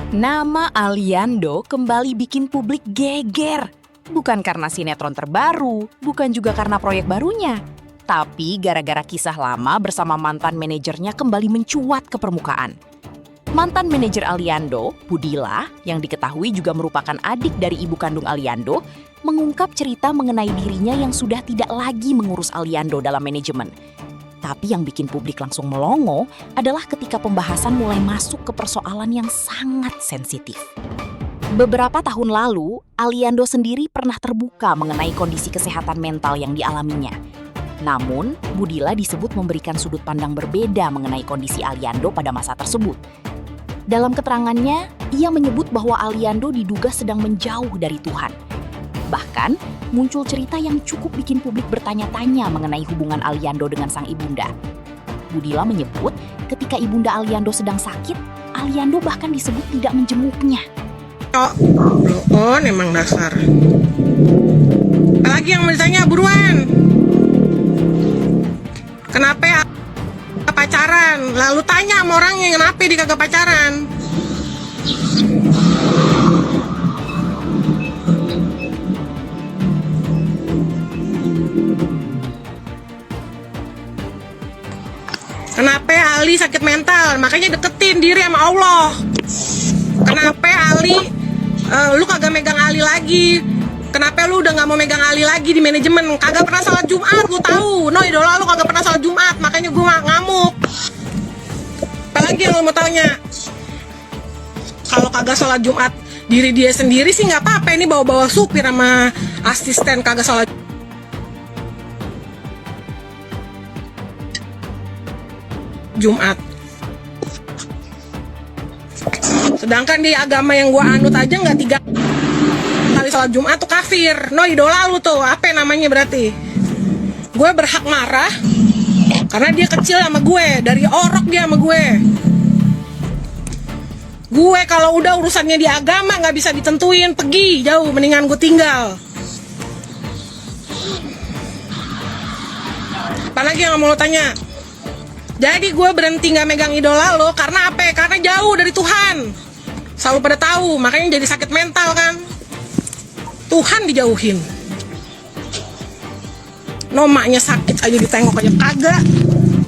Nama Aliando kembali bikin publik geger. Bukan karena sinetron terbaru, bukan juga karena proyek barunya. Tapi gara-gara kisah lama bersama mantan manajernya kembali mencuat ke permukaan. Mantan manajer Aliando, Budila, yang diketahui juga merupakan adik dari ibu kandung Aliando, mengungkap cerita mengenai dirinya yang sudah tidak lagi mengurus Aliando dalam manajemen. Tapi yang bikin publik langsung melongo adalah ketika pembahasan mulai masuk ke persoalan yang sangat sensitif. Beberapa tahun lalu, Aliando sendiri pernah terbuka mengenai kondisi kesehatan mental yang dialaminya. Namun, Budila disebut memberikan sudut pandang berbeda mengenai kondisi Aliando pada masa tersebut. Dalam keterangannya, ia menyebut bahwa Aliando diduga sedang menjauh dari Tuhan. Bahkan, muncul cerita yang cukup bikin publik bertanya-tanya mengenai hubungan Aliando dengan sang ibunda. Budila menyebut ketika ibunda Aliando sedang sakit, Aliando bahkan disebut tidak menjenguknya. Oh, emang dasar. Apalagi yang mau ditanya, buruan. Kenapa pacaran? Lalu tanya sama orangnya kenapa dia kagak pacaran. Kenapa Ali sakit mental? Makanya deketin diri sama Allah. Kenapa Ali, lu kagak megang Ali lagi? Kenapa lu udah gak mau megang Ali lagi di manajemen? Kagak pernah sholat Jumat, lu tahu. No, idola lu kagak pernah sholat Jumat, makanya gue ngamuk. Apalagi yang lu mau tanya? Kalau kagak sholat Jumat diri dia sendiri sih gak apa-apa. Ini bawa-bawa supir sama asisten kagak sholat Jumat. Sedangkan di agama yang gue anut aja nggak 3 kali sholat Jumat tuh kafir. No, idola lu tuh apa namanya berarti? Gue berhak marah karena dia kecil sama gue, dari orok dia sama gue. Gue kalau udah urusannya di agama nggak bisa ditentuin, pergi jauh, mendingan gue tinggal. Apalagi yang mau lo tanya? Jadi gue berhenti gak megang idola lo karena apa? Karena jauh dari Tuhan. Selalu pada tahu, makanya jadi sakit mental kan. Tuhan dijauhin. Maknya sakit aja ditengok aja kagak.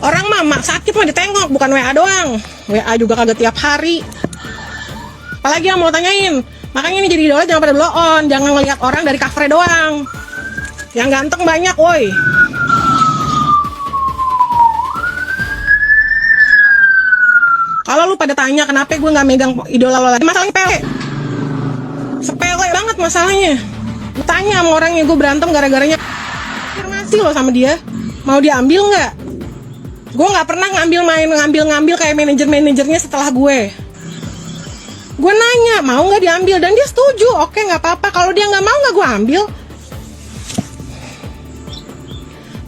Orang mama sakit mah ditengok, bukan WA doang. WA juga kagak tiap hari. Apalagi yang mau tanyain? Makanya ini jadi idola jangan pada blow on, jangan ngelihat orang dari covernya doang. Yang ganteng banyak, woi. Kalau lu pada tanya kenapa gue gak megang idola lo lagi, masalahnya sepele banget masalahnya. Lu tanya sama orangnya, gue berantem gara-garanya afirmasi lo sama dia, mau diambil gak? Gue gak pernah ngambil kayak manajernya setelah gue nanya mau gak diambil dan dia setuju. Oke, gak apa-apa. Kalau dia gak mau gak gue ambil.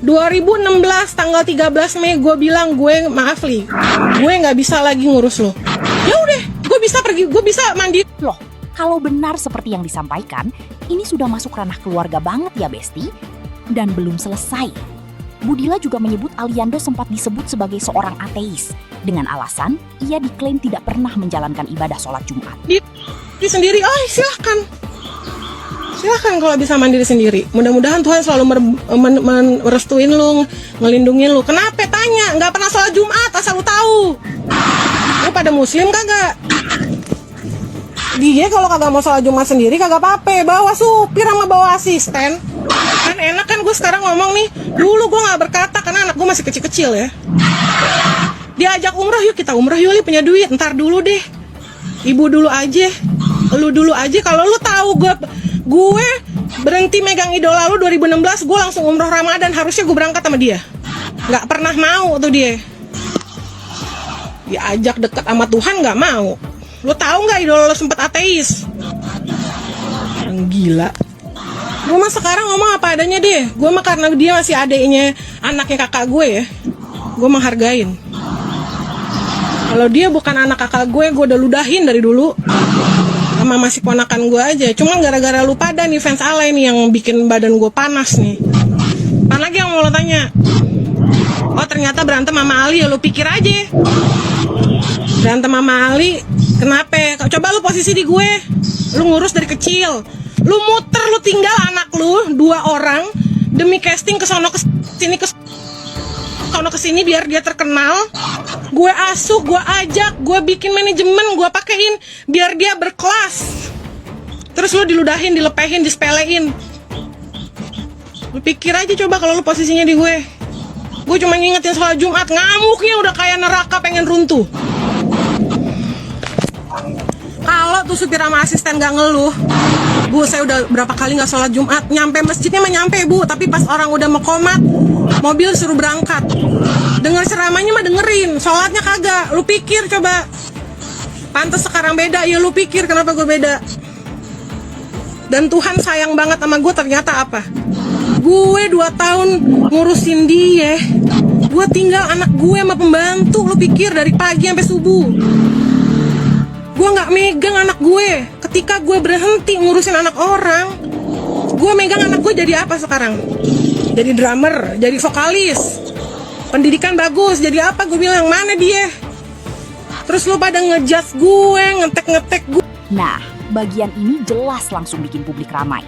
2016 tanggal 13 Mei gue bilang gue maaf Li, gue nggak bisa lagi ngurus lo. Ya udah, gue bisa pergi, gue bisa mandi. Loh, kalau benar seperti yang disampaikan, ini sudah masuk ranah keluarga banget ya Besti. Dan belum selesai. Budila juga menyebut Aliando sempat disebut sebagai seorang ateis dengan alasan ia diklaim tidak pernah menjalankan ibadah sholat Jumat. Dia sendiri, silahkan kalau bisa mandiri sendiri. Mudah-mudahan Tuhan selalu merestuin lu, ngelindungin lu. Kenapa tanya? Nggak pernah sholat Jumat, asal lu tahu. Lu pada muslim kagak? Dia kalau kagak mau sholat Jumat sendiri kagak apa-apa. Bawa supir sama bawa asisten. Kan enak kan gue sekarang ngomong nih. Dulu gue nggak berkata karena anak gue masih kecil-kecil ya. Diajak umroh, yuk kita umroh yuk, Li, punya duit. Ntar dulu deh. Ibu dulu aja. Lu dulu aja. Kalau lu tahu gue berhenti megang idola lu 2016, gue langsung umroh Ramadan. Harusnya gue berangkat sama dia. Gak pernah mau tuh dia. Diajak deket sama Tuhan gak mau. Lu tahu gak idola lu sempet ateis? Yang gila. Gue mah sekarang ngomong apa adanya deh. Gue mah karena dia masih adeknya anaknya kakak gue ya, gue menghargain. Kalau dia bukan anak kakak gue udah ludahin dari dulu. Sama masih ponakan gue aja. Cuma gara-gara lu pada nih fans alay nih yang bikin badan gue panas nih. Apaan lagi yang mau lo tanya? Oh ternyata berantem sama Ali ya, lu pikir aja. Berantem sama Ali Kenapa? Coba lu posisi di gue. Lu ngurus dari kecil. Lu muter, lu tinggal anak lu 2 orang demi casting ke sono ke sini biar dia terkenal. Gue asuh, gue ajak, gue bikin manajemen, gue pakein biar dia berkelas. Terus lu diludahin, dilepehin, disepelein. Lu pikir aja coba kalau lu posisinya di gue. Gue cuma ngingetin soal Jumat, ngamuknya udah kayak neraka pengen runtuh. Kalau tuh supir sama asisten gak ngeluh, Bu, saya udah berapa kali gak sholat Jumat. Nyampe masjidnya mah nyampe, Bu, tapi pas orang udah mau komat, mobil suruh berangkat. Dengar ceramahnya mah dengerin, sholatnya kagak. Lu pikir coba. Pantes sekarang beda, ya lu pikir kenapa gue beda. Dan Tuhan sayang banget sama gue, ternyata apa? Gue 2 tahun ngurusin dia. Gue tinggal anak gue sama pembantu. Lu pikir dari pagi sampai subuh. Gue gak megang anak gue. Ketika gue berhenti ngurusin anak orang, gue megang anak gue jadi apa sekarang? Jadi drummer, jadi vokalis. Pendidikan bagus, jadi apa? Gue bilang, mana dia? Terus lu pada ngejudge gue, ngetek-ngetek gue. Nah, bagian ini jelas langsung bikin publik ramai.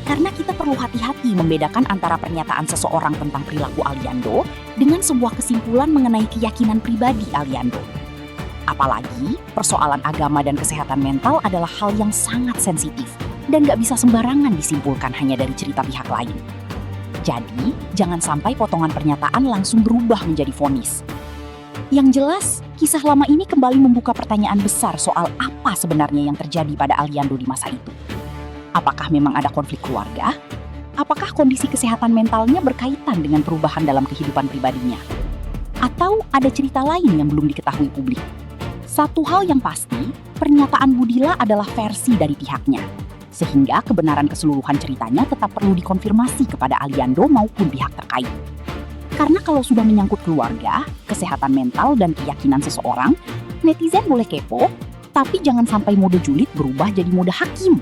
Karena kita perlu hati-hati membedakan antara pernyataan seseorang tentang perilaku Aliando dengan sebuah kesimpulan mengenai keyakinan pribadi Aliando. Apalagi, persoalan agama dan kesehatan mental adalah hal yang sangat sensitif dan gak bisa sembarangan disimpulkan hanya dari cerita pihak lain. Jadi, jangan sampai potongan pernyataan langsung berubah menjadi vonis. Yang jelas, kisah lama ini kembali membuka pertanyaan besar soal apa sebenarnya yang terjadi pada Aliando di masa itu. Apakah memang ada konflik keluarga? Apakah kondisi kesehatan mentalnya berkaitan dengan perubahan dalam kehidupan pribadinya? Atau ada cerita lain yang belum diketahui publik? Satu hal yang pasti, pernyataan Budila adalah versi dari pihaknya. Sehingga kebenaran keseluruhan ceritanya tetap perlu dikonfirmasi kepada Aliando maupun pihak terkait. Karena kalau sudah menyangkut keluarga, kesehatan mental, dan keyakinan seseorang, netizen boleh kepo, tapi jangan sampai mode julid berubah jadi mode hakim.